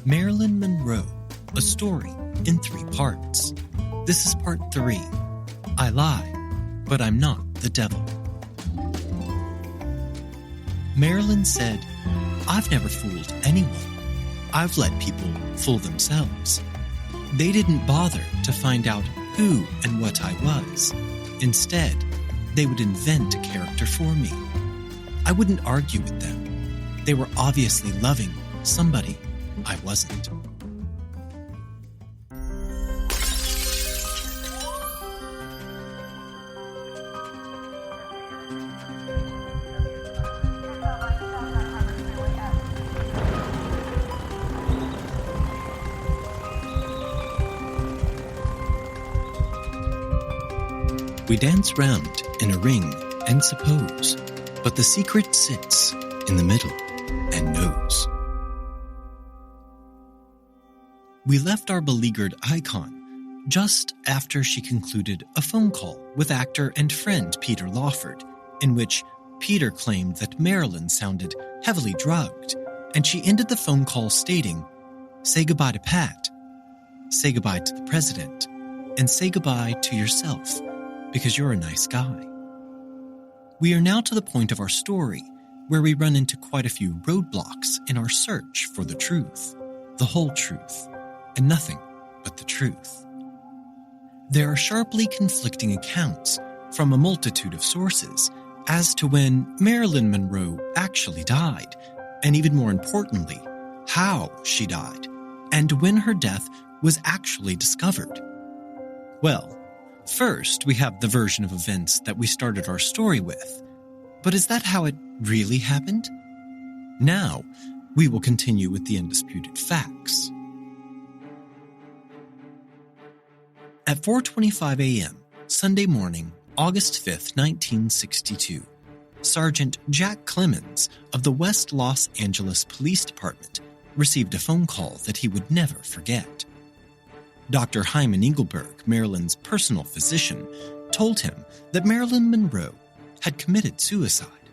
Marilyn Monroe, a story in 3 parts. This is part 3. I lie, but I'm not the devil. Marilyn said, "I've never fooled anyone. I've let people fool themselves. They didn't bother to find out who and what I was. Instead, they would invent a character for me. I wouldn't argue with them. They were obviously loving somebody I wasn't." We dance round in a ring and suppose, but the secret sits in the middle and knows. We left our beleaguered icon just after she concluded a phone call with actor and friend Peter Lawford, in which Peter claimed that Marilyn sounded heavily drugged, and she ended the phone call stating, "Say goodbye to Pat, say goodbye to the president, and say goodbye to yourself, because you're a nice guy." We are now to the point of our story where we run into quite a few roadblocks in our search for the truth, the whole truth, and nothing but the truth. There are sharply conflicting accounts from a multitude of sources as to when Marilyn Monroe actually died, and even more importantly, how she died, and when her death was actually discovered. Well, first we have the version of events that we started our story with. But is that how it really happened? Now, we will continue with the undisputed facts. At 4:25 a.m., Sunday morning, August 5th, 1962, Sergeant Jack Clemmons of the West Los Angeles Police Department received a phone call that he would never forget. Dr. Hyman Engelberg, Marilyn's personal physician, told him that Marilyn Monroe had committed suicide.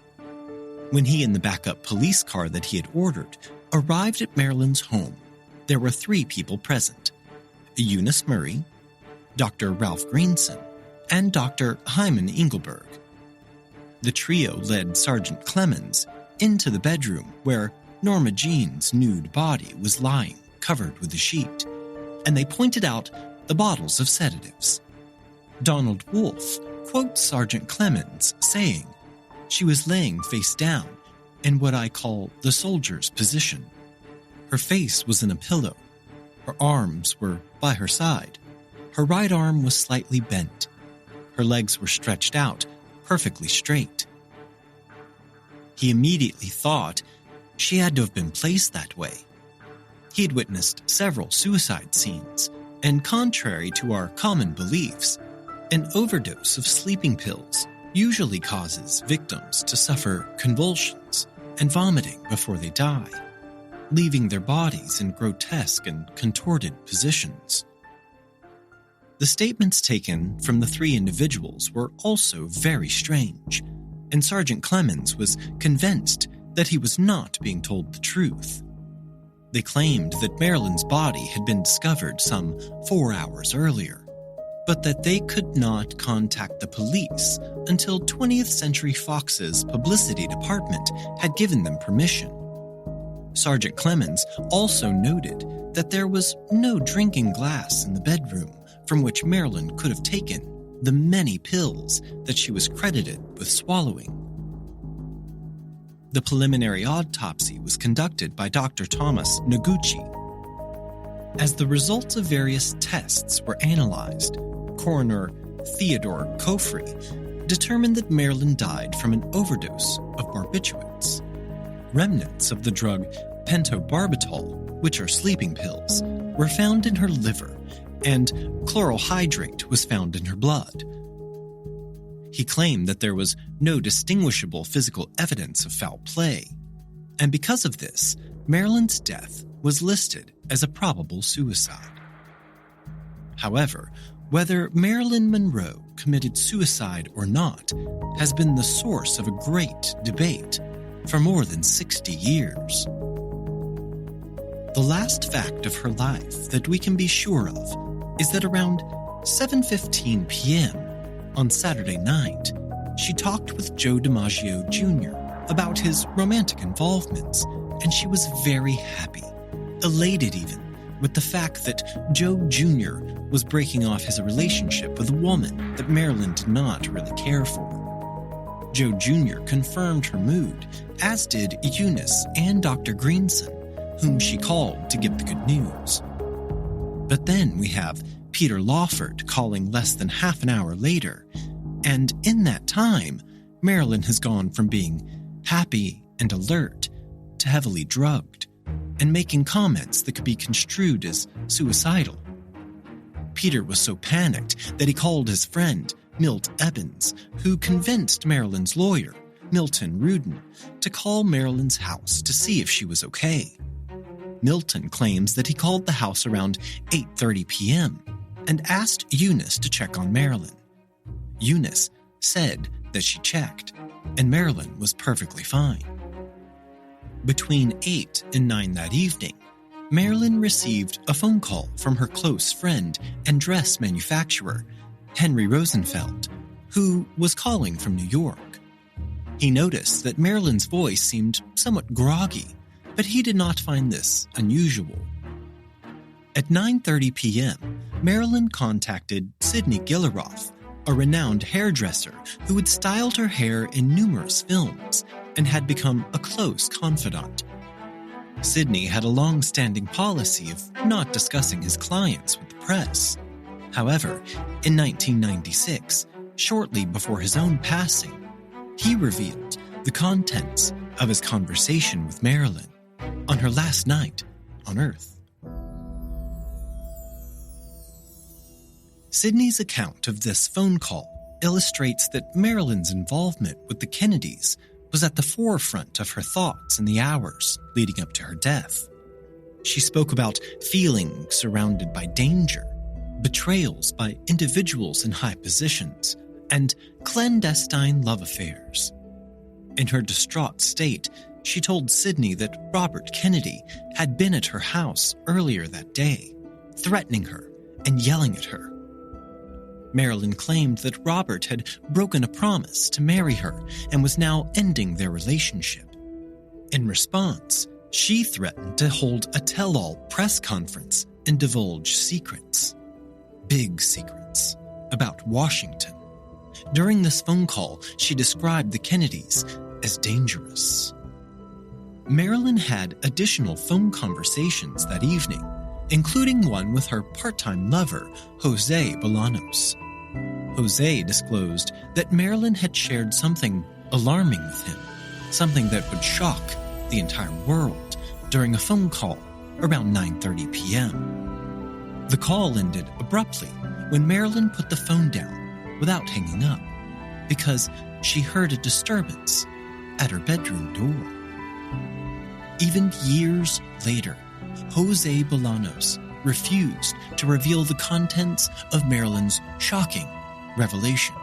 When he and the backup police car that he had ordered arrived at Marilyn's home, there were 3 people present: Eunice Murray, Dr. Ralph Greenson, and Dr. Hyman Engelberg. The trio led Sergeant Clemmons into the bedroom where Norma Jean's nude body was lying, covered with a sheet, and they pointed out the bottles of sedatives. Donald Wolfe quotes Sergeant Clemmons saying, "She was laying face down in what I call the soldier's position. Her face was in a pillow. Her arms were by her side. Her right arm was slightly bent. Her legs were stretched out, perfectly straight." He immediately thought she had to have been placed that way. He had witnessed several suicide scenes, and contrary to our common beliefs, an overdose of sleeping pills usually causes victims to suffer convulsions and vomiting before they die, leaving their bodies in grotesque and contorted positions. The statements taken from the 3 individuals were also very strange, and Sergeant Clemmons was convinced that he was not being told the truth. They claimed that Marilyn's body had been discovered some 4 hours earlier, but that they could not contact the police until 20th Century Fox's publicity department had given them permission. Sergeant Clemmons also noted that there was no drinking glass in the bedroom from which Marilyn could have taken the many pills that she was credited with swallowing. The preliminary autopsy was conducted by Dr. Thomas Noguchi. As the results of various tests were analyzed, Coroner Theodore Coffrey determined that Marilyn died from an overdose of barbiturates. Remnants of the drug pentobarbital, which are sleeping pills, were found in her liver, and chloral hydrate was found in her blood. He claimed that there was no distinguishable physical evidence of foul play, and because of this, Marilyn's death was listed as a probable suicide. However, whether Marilyn Monroe committed suicide or not has been the source of a great debate for more than 60 years. The last fact of her life that we can be sure of is that around 7:15 p.m. on Saturday night, she talked with Joe DiMaggio Jr. about his romantic involvements, and she was very happy, elated even, with the fact that Joe Jr. was breaking off his relationship with a woman that Marilyn did not really care for. Joe Jr. confirmed her mood, as did Eunice and Dr. Greenson, whom she called to give the good news. But then we have Peter Lawford calling less than half an hour later, and in that time, Marilyn has gone from being happy and alert to heavily drugged, and making comments that could be construed as suicidal. Peter was so panicked that he called his friend, Milt Ebbins, who convinced Marilyn's lawyer, Milton Rudin, to call Marilyn's house to see if she was okay. Milton claims that he called the house around 8:30 p.m. and asked Eunice to check on Marilyn. Eunice said that she checked, and Marilyn was perfectly fine. Between 8 and 9 that evening, Marilyn received a phone call from her close friend and dress manufacturer, Henry Rosenfeld, who was calling from New York. He noticed that Marilyn's voice seemed somewhat groggy, but he did not find this unusual. At 9:30 p.m., Marilyn contacted Sidney Gilleroff, a renowned hairdresser who had styled her hair in numerous films and had become a close confidant. Sidney had a long-standing policy of not discussing his clients with the press. However, in 1996, shortly before his own passing, he revealed the contents of his conversation with Marilyn on her last night on Earth. Sidney's account of this phone call illustrates that Marilyn's involvement with the Kennedys was at the forefront of her thoughts in the hours leading up to her death. She spoke about feeling surrounded by danger, betrayals by individuals in high positions, and clandestine love affairs. In her distraught state, she told Sidney that Robert Kennedy had been at her house earlier that day, threatening her and yelling at her. Marilyn claimed that Robert had broken a promise to marry her and was now ending their relationship. In response, she threatened to hold a tell-all press conference and divulge secrets, big secrets, about Washington. During this phone call, she described the Kennedys as dangerous. Marilyn had additional phone conversations that evening, including one with her part-time lover, Jose Bolanos. Jose disclosed that Marilyn had shared something alarming with him, something that would shock the entire world during a phone call around 9:30 p.m. The call ended abruptly when Marilyn put the phone down without hanging up because she heard a disturbance at her bedroom door. Even years later, Jose Bolanos refused to reveal the contents of Marilyn's shocking revelation.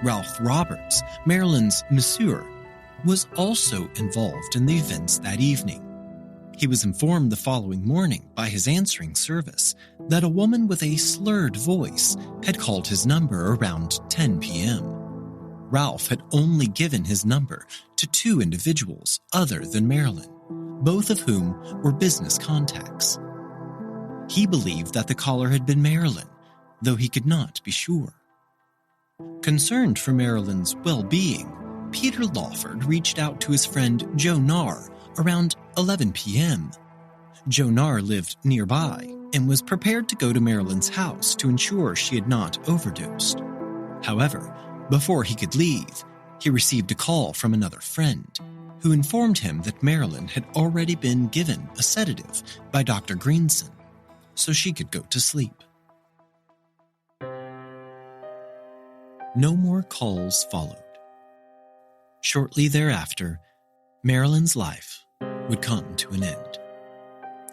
Ralph Roberts, Marilyn's masseur, was also involved in the events that evening. He was informed the following morning by his answering service that a woman with a slurred voice had called his number around 10 p.m. Ralph had only given his number to 2 individuals other than Marilyn, both of whom were business contacts. He believed that the caller had been Marilyn, though he could not be sure. Concerned for Marilyn's well-being, Peter Lawford reached out to his friend Joe Narr around 11 p.m. Joe Narr lived nearby and was prepared to go to Marilyn's house to ensure she had not overdosed. However, before he could leave, he received a call from another friend, who informed him that Marilyn had already been given a sedative by Dr. Greenson, so she could go to sleep. No more calls followed. Shortly thereafter, Marilyn's life would come to an end.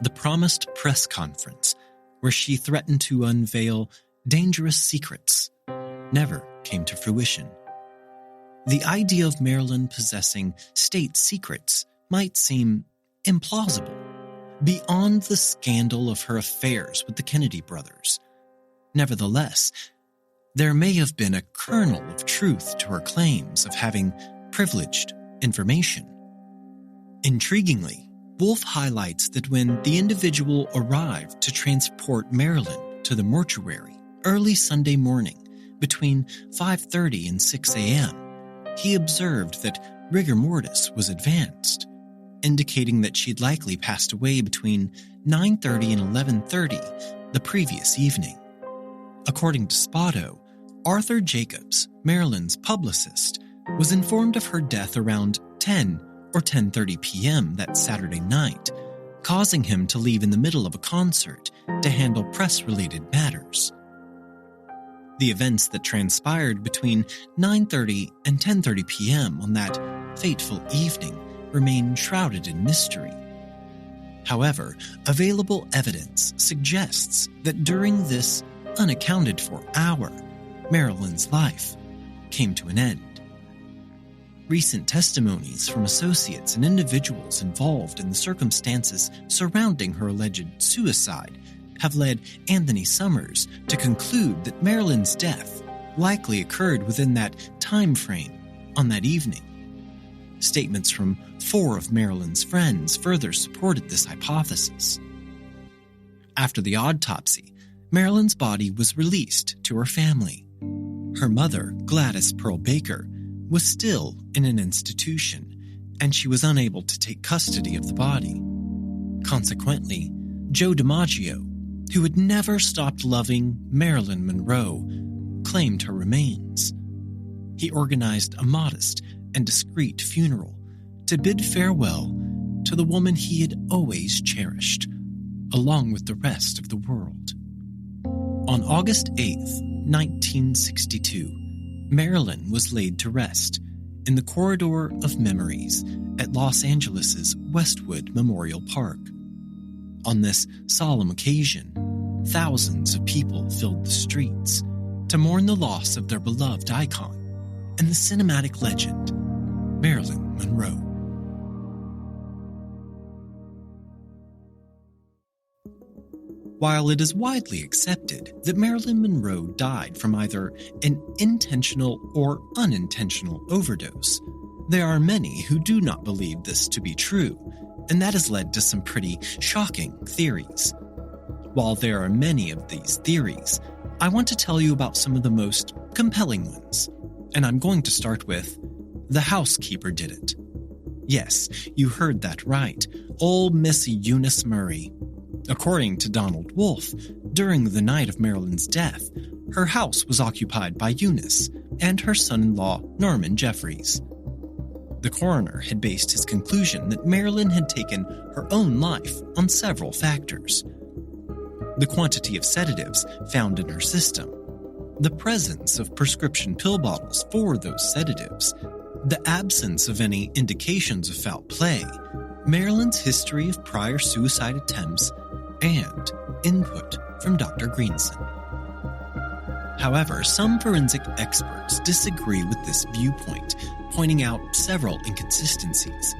The promised press conference, where she threatened to unveil dangerous secrets, never came to fruition. The idea of Marilyn possessing state secrets might seem implausible, beyond the scandal of her affairs with the Kennedy brothers. Nevertheless, there may have been a kernel of truth to her claims of having privileged information. Intriguingly, Wolfe highlights that when the individual arrived to transport Marilyn to the mortuary early Sunday morning between 5:30 and 6 a.m., he observed that rigor mortis was advanced, indicating that she'd likely passed away between 9:30 and 11:30 the previous evening. According to Spotto, Arthur Jacobs, Marilyn's publicist, was informed of her death around 10 or 10:30 p.m. that Saturday night, causing him to leave in the middle of a concert to handle press-related matters. The events that transpired between 9:30 and 10:30 p.m. on that fateful evening remain shrouded in mystery. However, available evidence suggests that during this unaccounted-for hour, Marilyn's life came to an end. Recent testimonies from associates and individuals involved in the circumstances surrounding her alleged suicide have led Anthony Summers to conclude that Marilyn's death likely occurred within that time frame on that evening. Statements from 4 of Marilyn's friends further supported this hypothesis. After the autopsy, Marilyn's body was released to her family. Her mother, Gladys Pearl Baker, was still in an institution, and she was unable to take custody of the body. Consequently, Joe DiMaggio, who had never stopped loving Marilyn Monroe, claimed her remains. He organized a modest and discreet funeral to bid farewell to the woman he had always cherished, along with the rest of the world. On August 8th, 1962, Marilyn was laid to rest in the Corridor of Memories at Los Angeles' Westwood Memorial Park. On this solemn occasion, thousands of people filled the streets to mourn the loss of their beloved icon and the cinematic legend, Marilyn Monroe. While it is widely accepted that Marilyn Monroe died from either an intentional or unintentional overdose, there are many who do not believe this to be true, and that has led to some pretty shocking theories. While there are many of these theories, I want to tell you about some of the most compelling ones, and I'm going to start with the housekeeper did it. Yes, you heard that right, old Miss Eunice Murray. According to Donald Wolfe, during the night of Marilyn's death, her house was occupied by Eunice and her son-in-law, Norman Jeffries. The coroner had based his conclusion that Marilyn had taken her own life on several factors. The quantity of sedatives found in her system, the presence of prescription pill bottles for those sedatives, the absence of any indications of foul play, Marilyn's history of prior suicide attempts, and input from Dr. Greenson. However, some forensic experts disagree with this viewpoint, pointing out several inconsistencies.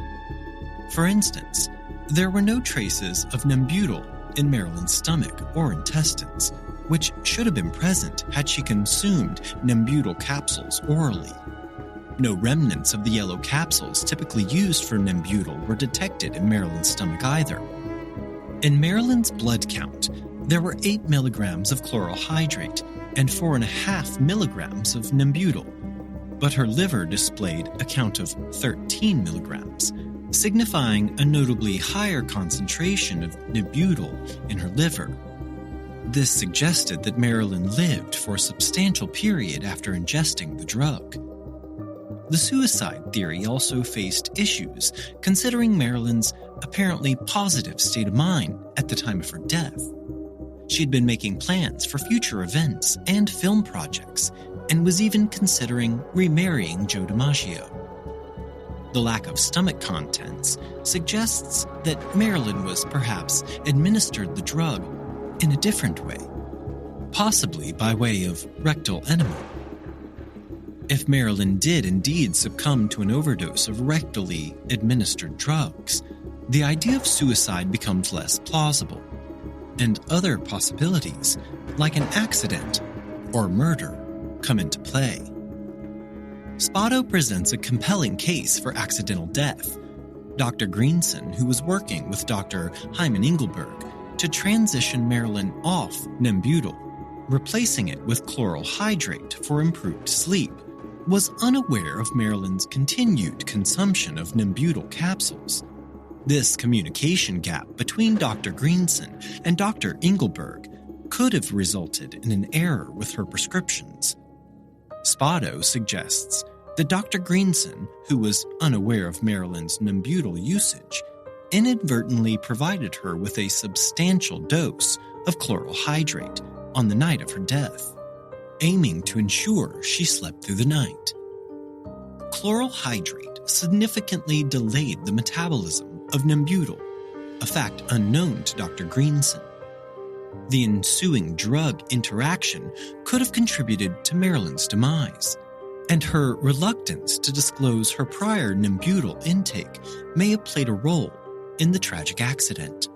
For instance, there were no traces of Nembutal in Marilyn's stomach or intestines, which should have been present had she consumed Nembutal capsules orally. No remnants of the yellow capsules typically used for Nembutal were detected in Marilyn's stomach either. In Marilyn's blood count, there were 8 milligrams of chloral hydrate and 4.5 milligrams of Nembutal, but her liver displayed a count of 13 milligrams, signifying a notably higher concentration of Nembutal in her liver. This suggested that Marilyn lived for a substantial period after ingesting the drug. The suicide theory also faced issues, considering Marilyn's apparently positive state of mind at the time of her death. She had been making plans for future events and film projects, and was even considering remarrying Joe DiMaggio. The lack of stomach contents suggests that Marilyn was perhaps administered the drug in a different way, possibly by way of rectal enema. If Marilyn did indeed succumb to an overdose of rectally administered drugs, the idea of suicide becomes less plausible, and other possibilities, like an accident or murder, come into play. Spotto presents a compelling case for accidental death. Dr. Greenson, who was working with Dr. Hyman Engelberg to transition Marilyn off Nembutal, replacing it with chloral hydrate for improved sleep, was unaware of Marilyn's continued consumption of Nembutal capsules. This communication gap between Dr. Greenson and Dr. Engelberg could have resulted in an error with her prescriptions. Spotto suggests that Dr. Greenson, who was unaware of Marilyn's Nembutal usage, inadvertently provided her with a substantial dose of chloral hydrate on the night of her death, aiming to ensure she slept through the night. Chloral hydrate significantly delayed the metabolism of Nembutal, a fact unknown to Dr. Greenson. The ensuing drug interaction could have contributed to Marilyn's demise, and her reluctance to disclose her prior Nembutal intake may have played a role in the tragic accident.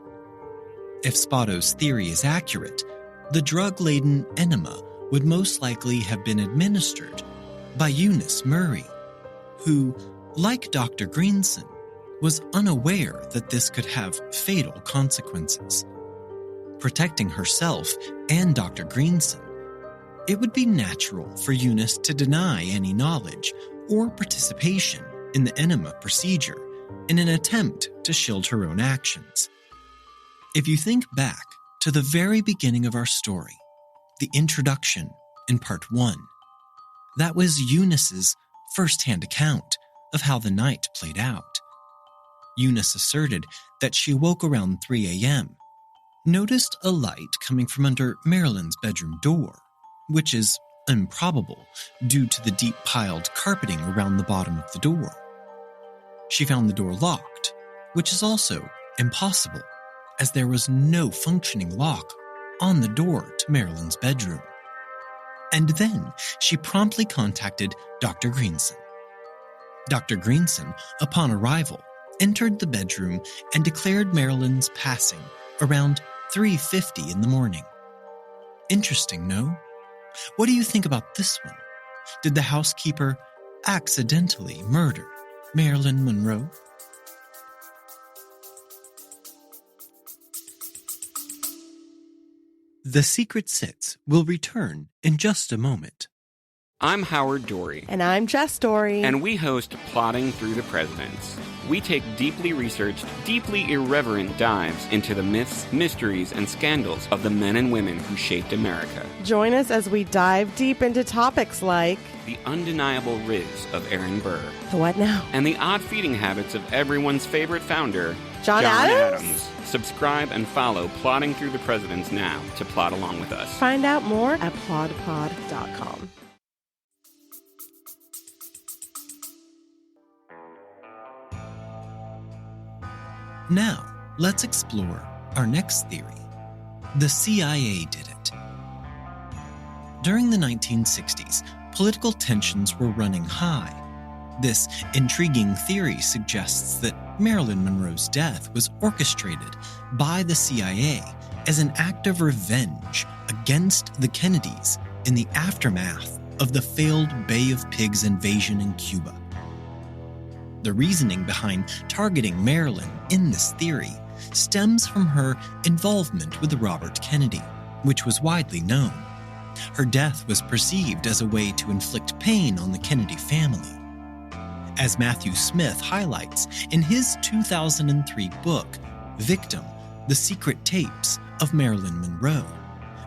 If Spotto's theory is accurate, the drug-laden enema would most likely have been administered by Eunice Murray, who, like Dr. Greenson, was unaware that this could have fatal consequences. Protecting herself and Dr. Greenson, it would be natural for Eunice to deny any knowledge or participation in the enema procedure in an attempt to shield her own actions. If you think back to the very beginning of our story, the introduction in Part 1, that was Eunice's first-hand account of how the night played out. Eunice asserted that she woke around 3 a.m., noticed a light coming from under Marilyn's bedroom door, which is improbable due to the deep piled carpeting around the bottom of the door. She found the door locked, which is also impossible, as there was no functioning lock on the door to Marilyn's bedroom. And then she promptly contacted Dr. Greenson. Dr. Greenson, upon arrival, entered the bedroom and declared Marilyn's passing around 3:50 in the morning. Interesting, no? What do you think about this one? Did the housekeeper accidentally murder Marilyn Monroe? The Secret Sits will return in just a moment. I'm Howard Dory. And I'm Jess Dory. And we host Plotting Through the Presidents. We take deeply researched, deeply irreverent dives into the myths, mysteries, and scandals of the men and women who shaped America. Join us as we dive deep into topics like the undeniable riz of Aaron Burr. The what now? And the odd feeding habits of everyone's favorite founder, John Adams. Subscribe and follow Plotting Through the Presidents now to plot along with us. Find out more at plodpod.com. Now, let's explore our next theory. The CIA did it. During the 1960s, political tensions were running high. This intriguing theory suggests that Marilyn Monroe's death was orchestrated by the CIA as an act of revenge against the Kennedys in the aftermath of the failed Bay of Pigs invasion in Cuba. The reasoning behind targeting Marilyn in this theory stems from her involvement with Robert Kennedy, which was widely known. Her death was perceived as a way to inflict pain on the Kennedy family. As Matthew Smith highlights in his 2003 book, Victim: The Secret Tapes of Marilyn Monroe,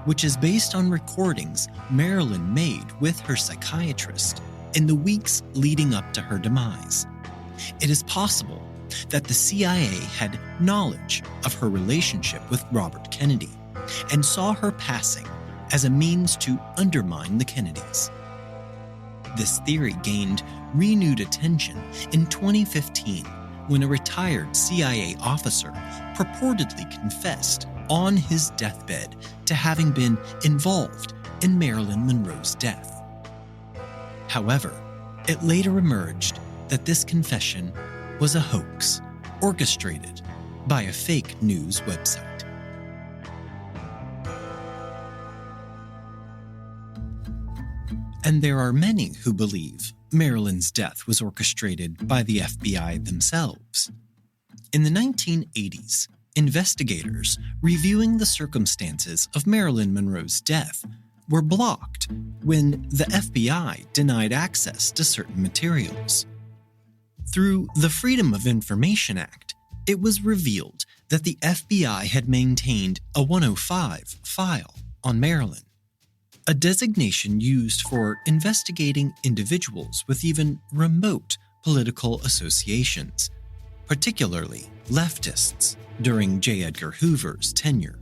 which is based on recordings Marilyn made with her psychiatrist in the weeks leading up to her demise. It is possible that the CIA had knowledge of her relationship with Robert Kennedy and saw her passing as a means to undermine the Kennedys. This theory gained renewed attention in 2015 when a retired CIA officer purportedly confessed on his deathbed to having been involved in Marilyn Monroe's death. However, it later emerged that this confession was a hoax orchestrated by a fake news website. And there are many who believe Marilyn's death was orchestrated by the FBI themselves. In the 1980s, investigators reviewing the circumstances of Marilyn Monroe's death were blocked when the FBI denied access to certain materials. Through the Freedom of Information Act, it was revealed that the FBI had maintained a 105 file on Marilyn, a designation used for investigating individuals with even remote political associations, particularly leftists, during J. Edgar Hoover's tenure.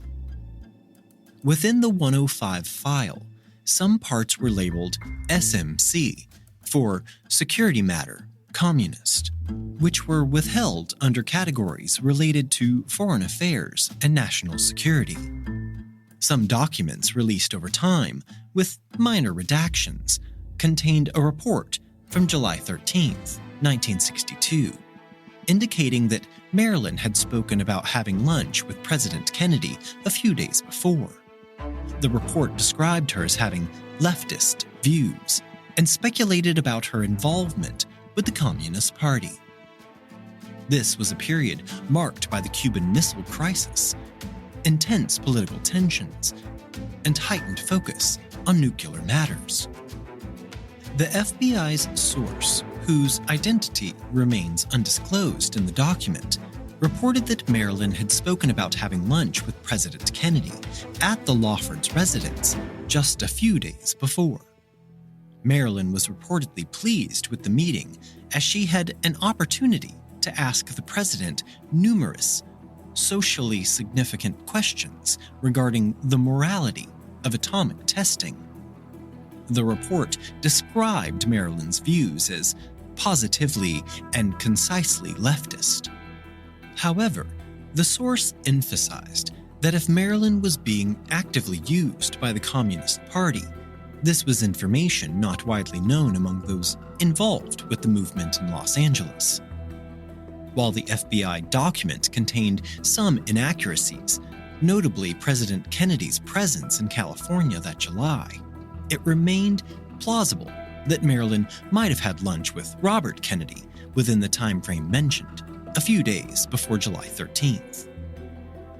Within the 105 file, some parts were labeled SMC for Security Matter, Communist, which were withheld under categories related to foreign affairs and national security. Some documents released over time, with minor redactions, contained a report from July 13, 1962, indicating that Marilyn had spoken about having lunch with President Kennedy a few days before. The report described her as having leftist views and speculated about her involvement with the Communist Party. This was a period marked by the Cuban Missile Crisis, intense political tensions, and heightened focus on nuclear matters. The FBI's source, whose identity remains undisclosed in the document, reported that Marilyn had spoken about having lunch with President Kennedy at the Lawford's residence just a few days before. Marilyn was reportedly pleased with the meeting as she had an opportunity to ask the president numerous socially significant questions regarding the morality of atomic testing. The report described Marilyn's views as positively and concisely leftist. However, the source emphasized that if Marilyn was being actively used by the Communist Party, this was information not widely known among those involved with the movement in Los Angeles. While the FBI document contained some inaccuracies, notably President Kennedy's presence in California that July, it remained plausible that Marilyn might have had lunch with Robert Kennedy within the time frame mentioned, a few days before July 13th.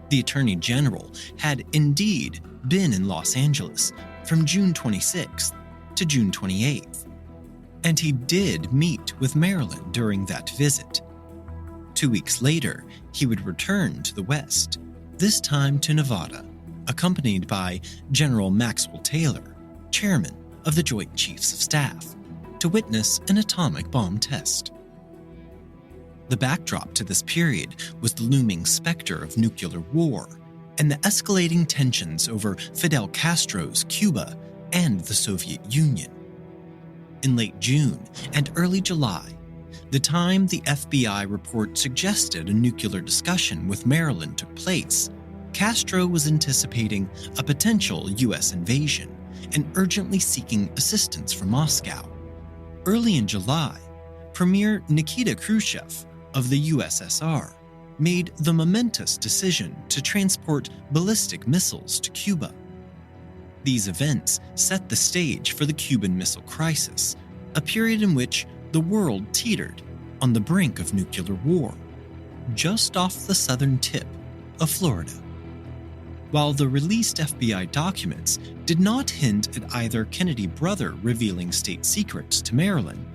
The Attorney General had indeed been in Los Angeles from June 26th to June 28th, and he did meet with Marilyn during that visit. 2 weeks later, he would return to the West, this time to Nevada, accompanied by General Maxwell Taylor, chairman of the Joint Chiefs of Staff, to witness an atomic bomb test. The backdrop to this period was the looming specter of nuclear war and the escalating tensions over Fidel Castro's Cuba and the Soviet Union. In late June and early July, the time the FBI report suggested a nuclear discussion with Marilyn took place, Castro was anticipating a potential U.S. invasion and urgently seeking assistance from Moscow. Early in July, Premier Nikita Khrushchev of the USSR made the momentous decision to transport ballistic missiles to Cuba. These events set the stage for the Cuban Missile Crisis, a period in which the world teetered on the brink of nuclear war, just off the southern tip of Florida. While the released FBI documents did not hint at either Kennedy brother revealing state secrets to Marilyn,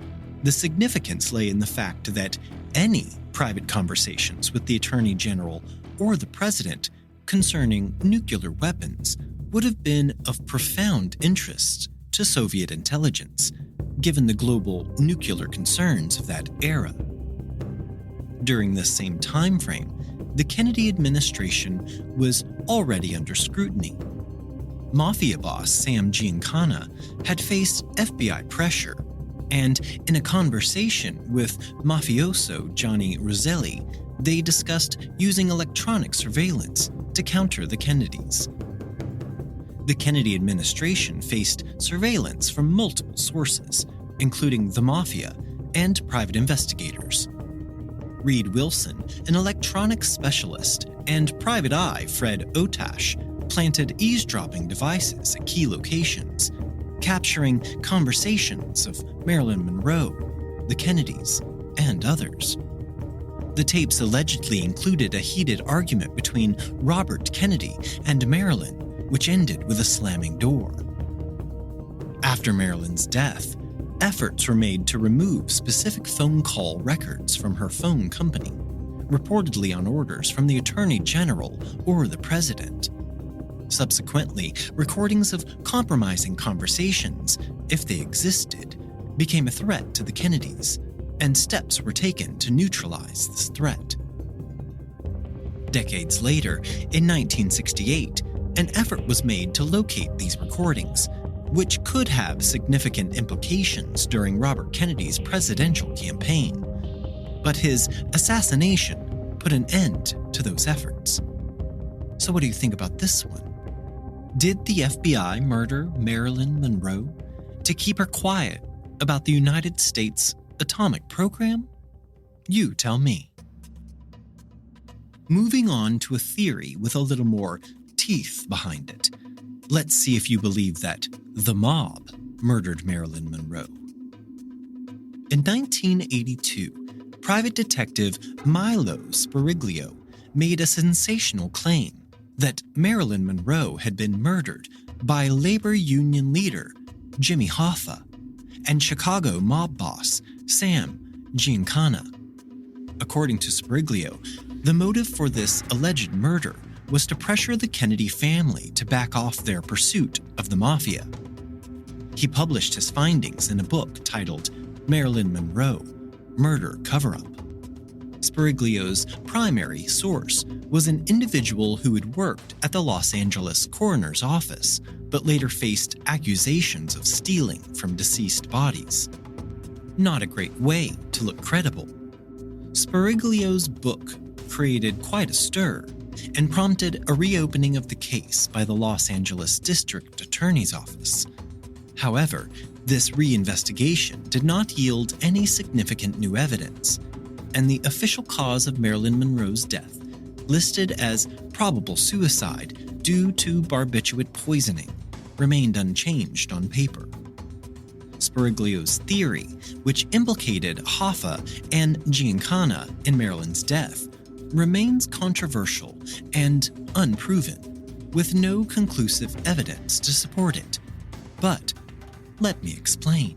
the significance lay in the fact that any private conversations with the Attorney General or the President concerning nuclear weapons would have been of profound interest to Soviet intelligence, given the global nuclear concerns of that era. During this same time frame, the Kennedy administration was already under scrutiny. Mafia boss Sam Giancana had faced FBI pressure, and in a conversation with mafioso Johnny Roselli, they discussed using electronic surveillance to counter the Kennedys. The Kennedy administration faced surveillance from multiple sources, including the mafia and private investigators. Reed Wilson, an electronics specialist, and Private Eye Fred Otash planted eavesdropping devices at key locations, capturing conversations of Marilyn Monroe, the Kennedys, and others. The tapes allegedly included a heated argument between Robert Kennedy and Marilyn, which ended with a slamming door. After Marilyn's death, efforts were made to remove specific phone call records from her phone company, reportedly on orders from the Attorney General or the President. Subsequently, recordings of compromising conversations, if they existed, became a threat to the Kennedys, and steps were taken to neutralize this threat. Decades later, in 1968, an effort was made to locate these recordings, which could have significant implications during Robert Kennedy's presidential campaign. But his assassination put an end to those efforts. So what do you think about this one? Did the FBI murder Marilyn Monroe to keep her quiet about the United States atomic program? You tell me. Moving on to a theory with a little more teeth behind it. Let's see if you believe that the mob murdered Marilyn Monroe. In 1982, private detective Milo Spiriglio made a sensational claim that Marilyn Monroe had been murdered by labor union leader Jimmy Hoffa and Chicago mob boss Sam Giancana. According to Spiriglio, the motive for this alleged murder was to pressure the Kennedy family to back off their pursuit of the mafia. He published his findings in a book titled Marilyn Monroe, Murder Cover-Up. Spiriglio's primary source was an individual who had worked at the Los Angeles coroner's office, but later faced accusations of stealing from deceased bodies. Not a great way to look credible. Spiriglio's book created quite a stir and prompted a reopening of the case by the Los Angeles District Attorney's Office. However, this reinvestigation did not yield any significant new evidence, and the official cause of Marilyn Monroe's death, listed as probable suicide due to barbiturate poisoning, remained unchanged on paper. Spiriglio's theory, which implicated Hoffa and Giancana in Marilyn's death, remains controversial and unproven, with no conclusive evidence to support it. But let me explain.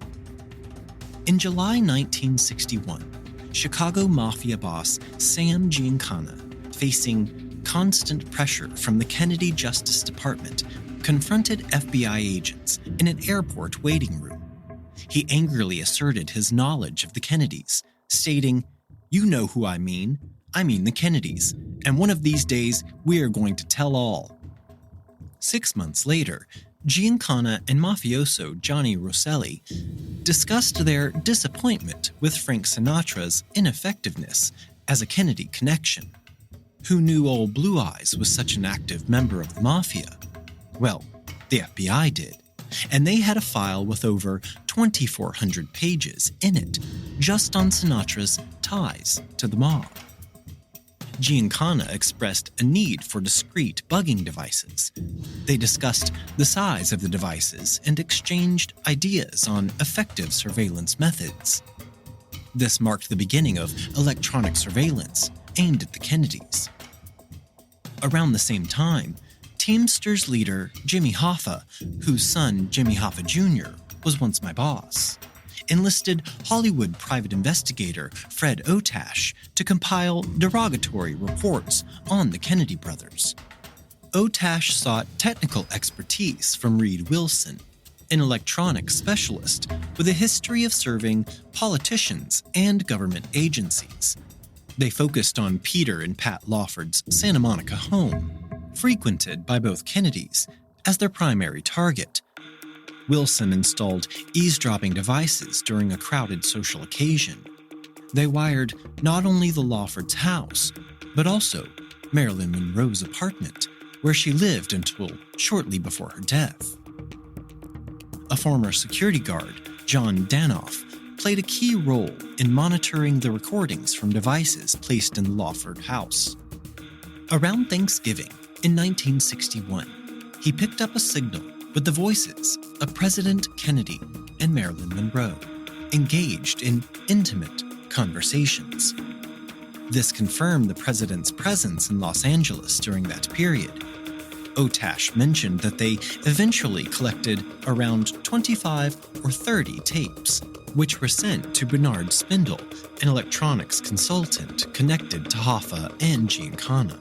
In July 1961, Chicago Mafia boss Sam Giancana, facing constant pressure from the Kennedy Justice Department, confronted FBI agents in an airport waiting room. He angrily asserted his knowledge of the Kennedys, stating, "You know who I mean the Kennedys, and one of these days we are going to tell all." 6 months later, Giancana and mafioso Johnny Rosselli discussed their disappointment with Frank Sinatra's ineffectiveness as a Kennedy connection. Who knew old Blue Eyes was such an active member of the mafia? Well, the FBI did, and they had a file with over 2,400 pages in it just on Sinatra's ties to the mob. Giancana expressed a need for discreet bugging devices. They discussed the size of the devices and exchanged ideas on effective surveillance methods. This marked the beginning of electronic surveillance aimed at the Kennedys. Around the same time, Teamsters leader Jimmy Hoffa, whose son Jimmy Hoffa Jr. was once my boss, enlisted Hollywood private investigator Fred Otash to compile derogatory reports on the Kennedy brothers. Otash sought technical expertise from Reed Wilson, an electronics specialist with a history of serving politicians and government agencies. They focused on Peter and Pat Lawford's Santa Monica home, frequented by both Kennedys, as their primary target. Wilson installed eavesdropping devices during a crowded social occasion. They wired not only the Lawfords' house, but also Marilyn Monroe's apartment, where she lived until shortly before her death. A former security guard, John Danoff, played a key role in monitoring the recordings from devices placed in the Lawford house. Around Thanksgiving in 1961, he picked up a signal with the voices of President Kennedy and Marilyn Monroe, engaged in intimate conversations. This confirmed the president's presence in Los Angeles during that period. Otash mentioned that they eventually collected around 25 or 30 tapes, which were sent to Bernard Spindle, an electronics consultant connected to Hoffa and Giancana.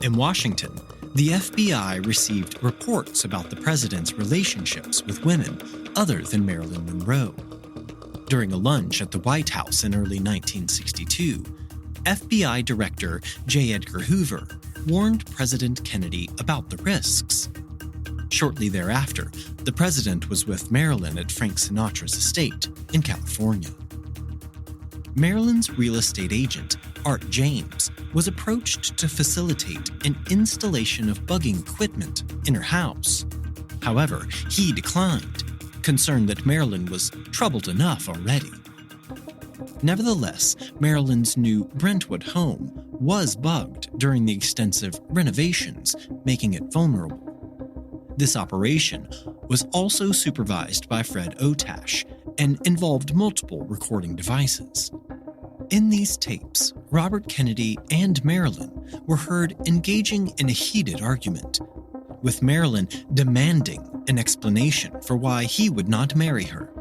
In Washington, the FBI received reports about the president's relationships with women other than Marilyn Monroe. During a lunch at the White House in early 1962, FBI Director J. Edgar Hoover warned President Kennedy about the risks. Shortly thereafter, the president was with Marilyn at Frank Sinatra's estate in California. Marilyn's real estate agent, Art James, was approached to facilitate an installation of bugging equipment in her house. However, he declined, concerned that Marilyn was troubled enough already. Nevertheless, Marilyn's new Brentwood home was bugged during the extensive renovations, making it vulnerable. This operation was also supervised by Fred Otash and involved multiple recording devices. In these tapes, Robert Kennedy and Marilyn were heard engaging in a heated argument, with Marilyn demanding an explanation for why he would not marry her.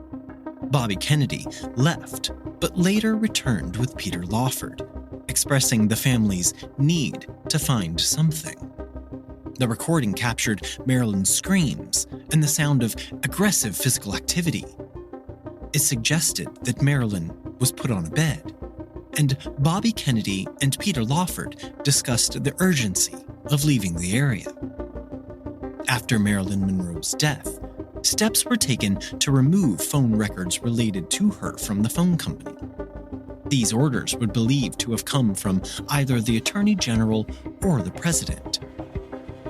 Bobby Kennedy left, but later returned with Peter Lawford, expressing the family's need to find something. The recording captured Marilyn's screams and the sound of aggressive physical activity. It suggested that Marilyn was put on a bed, and Bobby Kennedy and Peter Lawford discussed the urgency of leaving the area. After Marilyn Monroe's death, steps were taken to remove phone records related to her from the phone company. These orders were believed to have come from either the Attorney General or the President.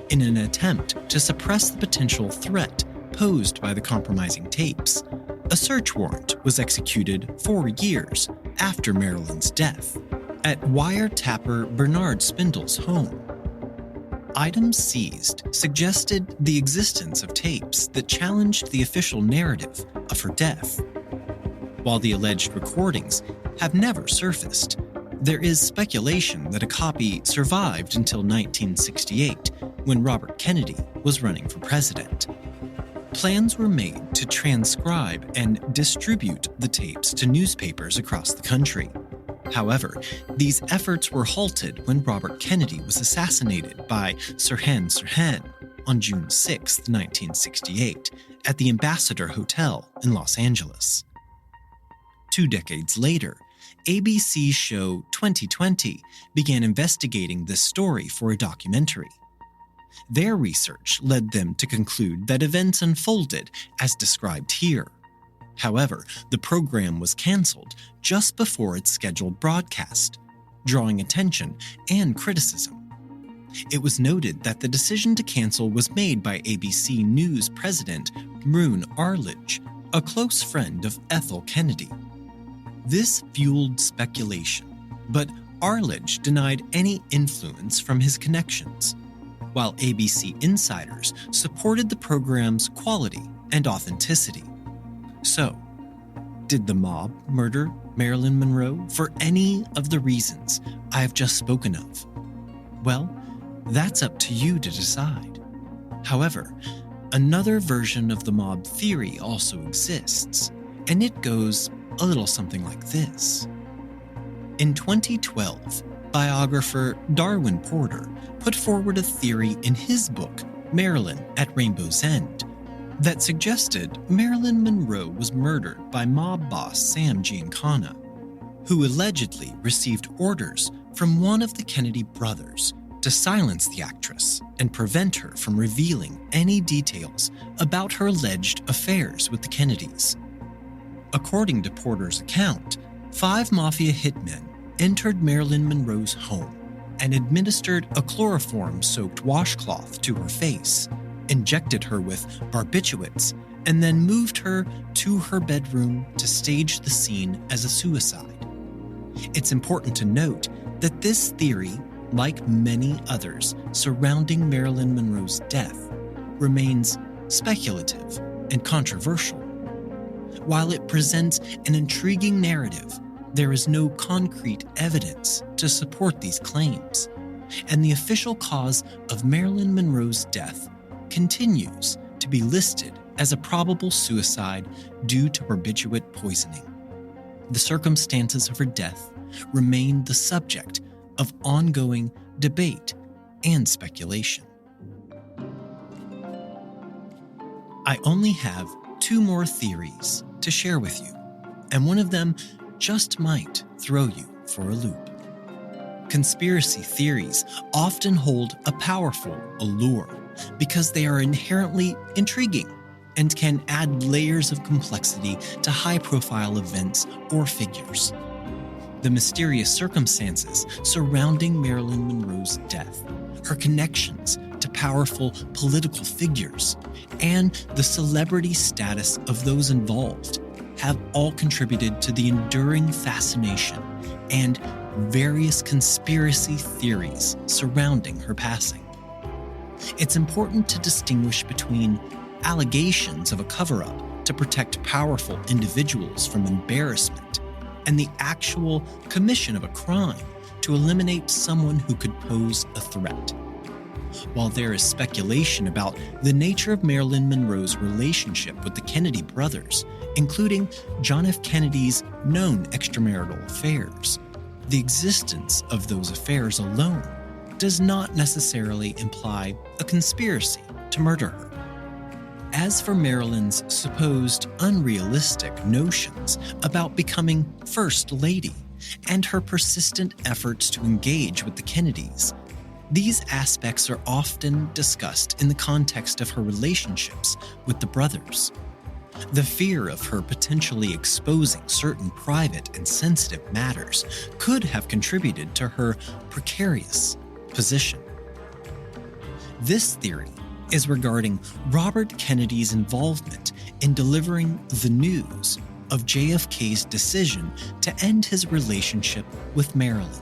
In an attempt to suppress the potential threat posed by the compromising tapes, a search warrant was executed 4 years after Marilyn's death at wiretapper Bernard Spindle's home. Items seized suggested the existence of tapes that challenged the official narrative of her death. While the alleged recordings have never surfaced, there is speculation that a copy survived until 1968, when Robert Kennedy was running for president. Plans were made to transcribe and distribute the tapes to newspapers across the country. However, these efforts were halted when Robert Kennedy was assassinated by Sirhan Sirhan on June 6, 1968, at the Ambassador Hotel in Los Angeles. 2 decades later, ABC's show 2020 began investigating this story for a documentary. Their research led them to conclude that events unfolded as described here. However, the program was canceled just before its scheduled broadcast, drawing attention and criticism. It was noted that the decision to cancel was made by ABC News president Maroon Arledge, a close friend of Ethel Kennedy. This fueled speculation, but Arledge denied any influence from his connections, while ABC insiders supported the program's quality and authenticity. So, did the mob murder Marilyn Monroe for any of the reasons I have just spoken of? Well, that's up to you to decide. However, another version of the mob theory also exists, and it goes a little something like this. In 2012, biographer Darwin Porter put forward a theory in his book, Marilyn at Rainbow's End, that suggested Marilyn Monroe was murdered by mob boss Sam Giancana, who allegedly received orders from one of the Kennedy brothers to silence the actress and prevent her from revealing any details about her alleged affairs with the Kennedys. According to Porter's account, 5 mafia hitmen entered Marilyn Monroe's home and administered a chloroform-soaked washcloth to her face, injected her with barbiturates, and then moved her to her bedroom to stage the scene as a suicide. It's important to note that this theory, like many others surrounding Marilyn Monroe's death, remains speculative and controversial. While it presents an intriguing narrative, there is no concrete evidence to support these claims, and the official cause of Marilyn Monroe's death continues to be listed as a probable suicide due to barbiturate poisoning. The circumstances of her death remain the subject of ongoing debate and speculation. I only have 2 more theories to share with you, and one of them just might throw you for a loop. Conspiracy theories often hold a powerful allure because they are inherently intriguing and can add layers of complexity to high-profile events or figures. The mysterious circumstances surrounding Marilyn Monroe's death, her connections to powerful political figures, and the celebrity status of those involved have all contributed to the enduring fascination and various conspiracy theories surrounding her passing. It's important to distinguish between allegations of a cover-up to protect powerful individuals from embarrassment and the actual commission of a crime to eliminate someone who could pose a threat. While there is speculation about the nature of Marilyn Monroe's relationship with the Kennedy brothers, including John F. Kennedy's known extramarital affairs, the existence of those affairs alone does not necessarily imply a conspiracy to murder her. As for Marilyn's supposed unrealistic notions about becoming First Lady and her persistent efforts to engage with the Kennedys, these aspects are often discussed in the context of her relationships with the brothers. The fear of her potentially exposing certain private and sensitive matters could have contributed to her precarious position. This theory is regarding Robert Kennedy's involvement in delivering the news of JFK's decision to end his relationship with Marilyn,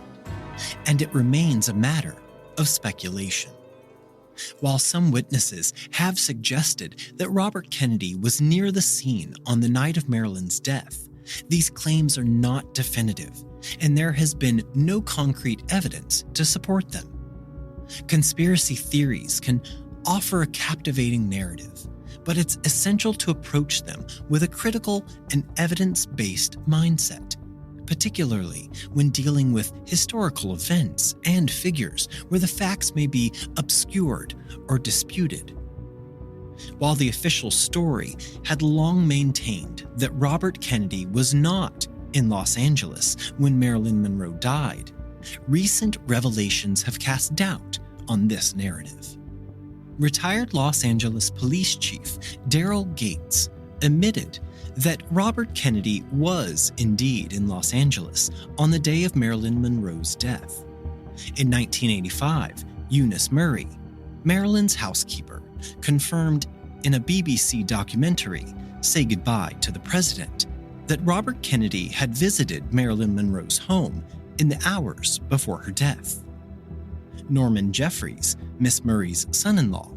and it remains a matter of speculation. While some witnesses have suggested that Robert Kennedy was near the scene on the night of Marilyn's death, these claims are not definitive, and there has been no concrete evidence to support them. Conspiracy theories can offer a captivating narrative, but it's essential to approach them with a critical and evidence-based mindset, particularly when dealing with historical events and figures where the facts may be obscured or disputed. While the official story had long maintained that Robert Kennedy was not in Los Angeles when Marilyn Monroe died, recent revelations have cast doubt on this narrative. Retired Los Angeles Police Chief Daryl Gates admitted that Robert Kennedy was indeed in Los Angeles on the day of Marilyn Monroe's death. In 1985, Eunice Murray, Marilyn's housekeeper, confirmed in a BBC documentary, Say Goodbye to the President, that Robert Kennedy had visited Marilyn Monroe's home in the hours before her death. Norman Jeffries, Miss Murray's son-in-law,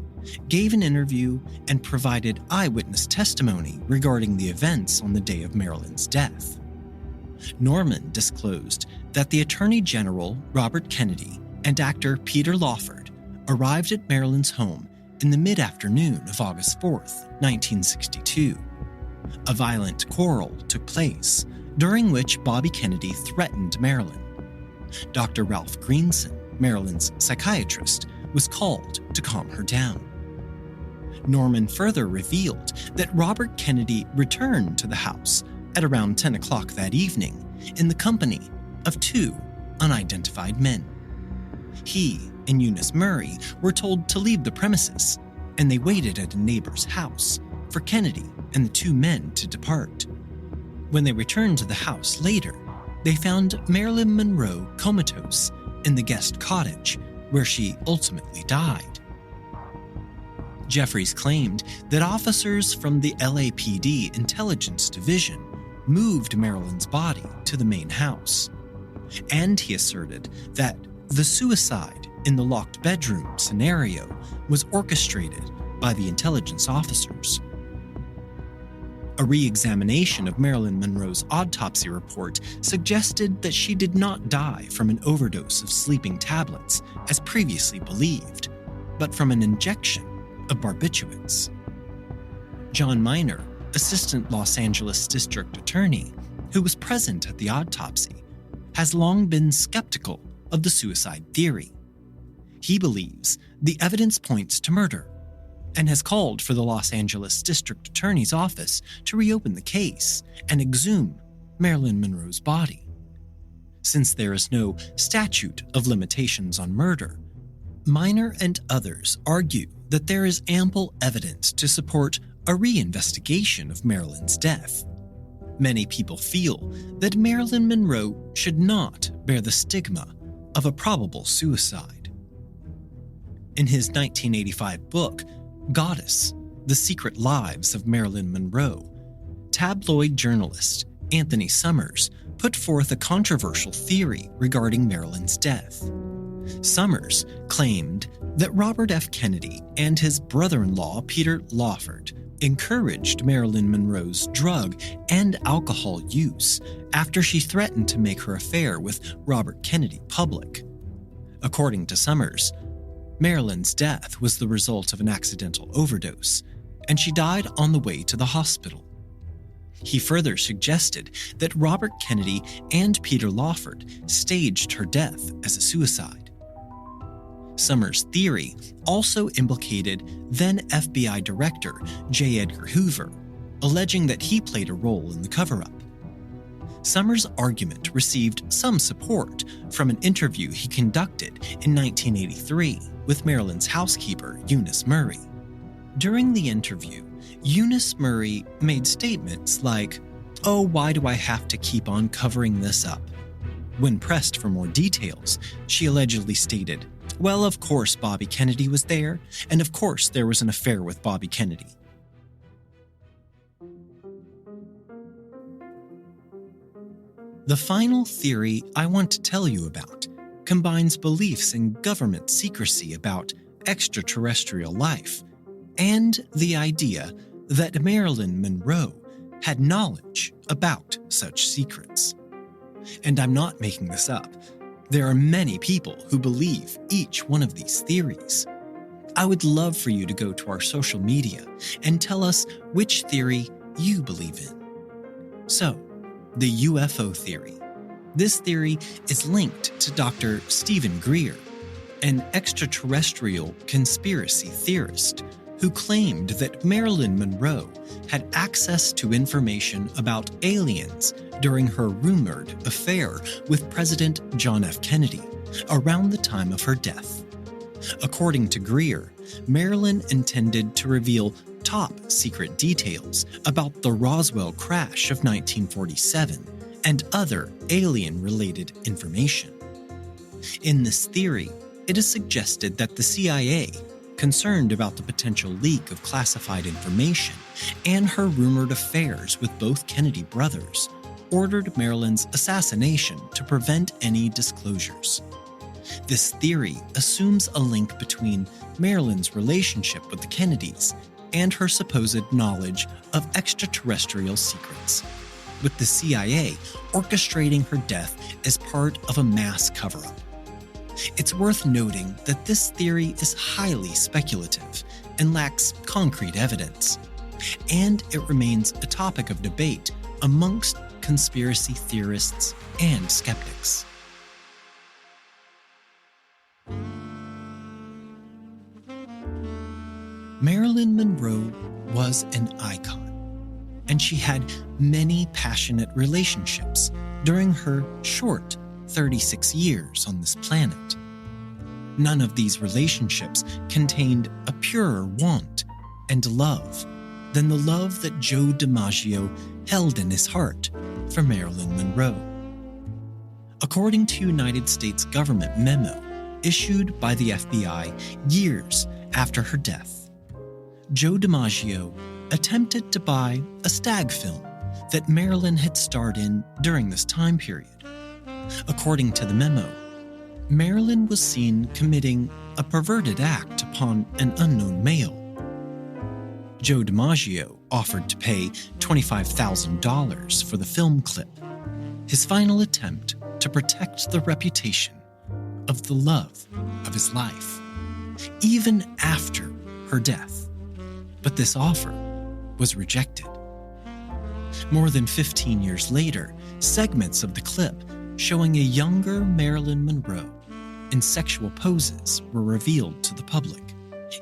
gave an interview and provided eyewitness testimony regarding the events on the day of Marilyn's death. Norman disclosed that the Attorney General, Robert Kennedy, and actor Peter Lawford arrived at Marilyn's home in the mid-afternoon of August 4th, 1962. A violent quarrel took place, during which Bobby Kennedy threatened Marilyn. Dr. Ralph Greenson, Marilyn's psychiatrist, was called to calm her down. Norman further revealed that Robert Kennedy returned to the house at around 10 o'clock that evening in the company of 2 unidentified men. He and Eunice Murray were told to leave the premises, and they waited at a neighbor's house for Kennedy and the 2 men to depart. When they returned to the house later, they found Marilyn Monroe comatose in the guest cottage, where she ultimately died. Jeffries claimed that officers from the LAPD Intelligence Division moved Marilyn's body to the main house. And he asserted that the suicide in the locked bedroom scenario was orchestrated by the intelligence officers. A re-examination of Marilyn Monroe's autopsy report suggested that she did not die from an overdose of sleeping tablets, as previously believed, but from an injection of barbiturates. John Miner, Assistant Los Angeles District Attorney, who was present at the autopsy, has long been skeptical of the suicide theory. He believes the evidence points to murder and has called for the Los Angeles District Attorney's office to reopen the case and exhume Marilyn Monroe's body. Since there is no statute of limitations on murder, Miner and others argue that there is ample evidence to support a reinvestigation of Marilyn's death. Many people feel that Marilyn Monroe should not bear the stigma of a probable suicide. In his 1985 book, Goddess: The Secret Lives of Marilyn Monroe, tabloid journalist Anthony Summers put forth a controversial theory regarding Marilyn's death. Summers claimed that Robert F. Kennedy and his brother-in-law Peter Lawford encouraged Marilyn Monroe's drug and alcohol use after she threatened to make her affair with Robert Kennedy public. According to Summers, Marilyn's death was the result of an accidental overdose, and she died on the way to the hospital. He further suggested that Robert Kennedy and Peter Lawford staged her death as a suicide. Summers' theory also implicated then FBI Director J. Edgar Hoover, alleging that he played a role in the cover-up. Summers' argument received some support from an interview he conducted in 1983 with Marilyn's housekeeper, Eunice Murray. During the interview, Eunice Murray made statements like, "Oh, why do I have to keep on covering this up?" When pressed for more details, she allegedly stated, "Well, of course Bobby Kennedy was there, and of course there was an affair with Bobby Kennedy." The final theory I want to tell you about combines beliefs in government secrecy about extraterrestrial life and the idea that Marilyn Monroe had knowledge about such secrets. And I'm not making this up. There are many people who believe each one of these theories. I would love for you to go to our social media and tell us which theory you believe in. So, the UFO theory. This theory is linked to Dr. Stephen Greer, an extraterrestrial conspiracy theorist who claimed that Marilyn Monroe had access to information about aliens during her rumored affair with President John F. Kennedy around the time of her death. According to Greer, Marilyn intended to reveal top-secret details about the Roswell crash of 1947 and other alien-related information. In this theory, it is suggested that the CIA, concerned about the potential leak of classified information and her rumored affairs with both Kennedy brothers, ordered Marilyn's assassination to prevent any disclosures. This theory assumes a link between Marilyn's relationship with the Kennedys and her supposed knowledge of extraterrestrial secrets, with the CIA orchestrating her death as part of a mass cover-up. It's worth noting that this theory is highly speculative and lacks concrete evidence, and it remains a topic of debate amongst conspiracy theorists and skeptics. Marilyn Monroe was an icon, and she had many passionate relationships during her short 36 years on this planet. None of these relationships contained a purer want and love than the love that Joe DiMaggio held in his heart for Marilyn Monroe. According to United States government memo issued by the FBI years after her death, Joe DiMaggio attempted to buy a stag film that Marilyn had starred in during this time period. According to the memo, Marilyn was seen committing a perverted act upon an unknown male. Joe DiMaggio offered to pay $25,000 for the film clip, his final attempt to protect the reputation of the love of his life, even after her death. But this offer was rejected. More than 15 years later, segments of the clip showing a younger Marilyn Monroe in sexual poses were revealed to the public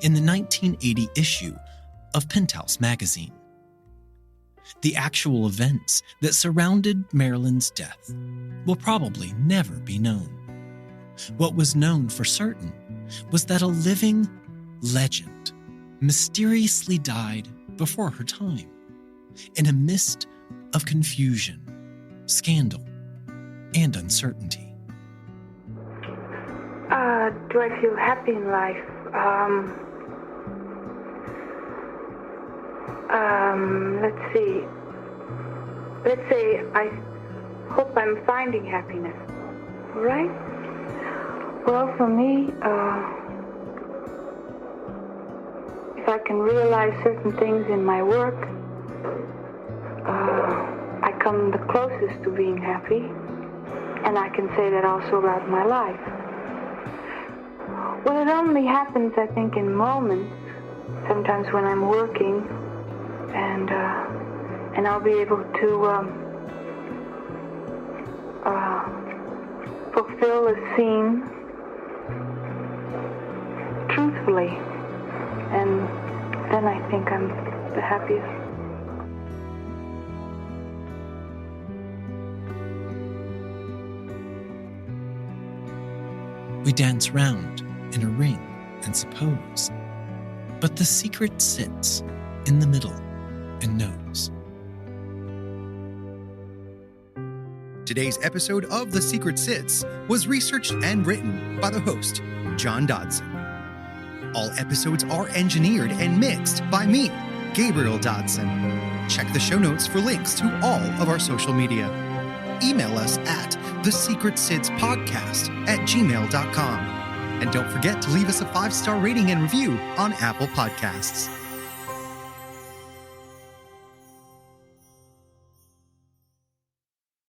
in the 1980 issue of Penthouse magazine. The actual events that surrounded Marilyn's death will probably never be known. What was known for certain was that a living legend mysteriously died before her time, in a mist of confusion, scandal, and uncertainty. Do I feel happy in life? Let's see. Let's say I hope I'm finding happiness. Right? Well, for me, if I can realize certain things in my work, I come the closest to being happy, and I can say that also about my life. Well, it only happens, I think, in moments, sometimes when I'm working, and I'll be able to fulfill a scene truthfully, and then I think I'm the happiest. We dance round in a ring and suppose, but the secret sits in the middle and knows. Today's episode of The Secret Sits was researched and written by the host, John Dodson. All episodes are engineered and mixed by me, Gabriel Dodson. Check the show notes for links to all of our social media. Email us at thesecretsitspodcast@gmail.com. And don't forget to leave us a 5-star rating and review on Apple Podcasts.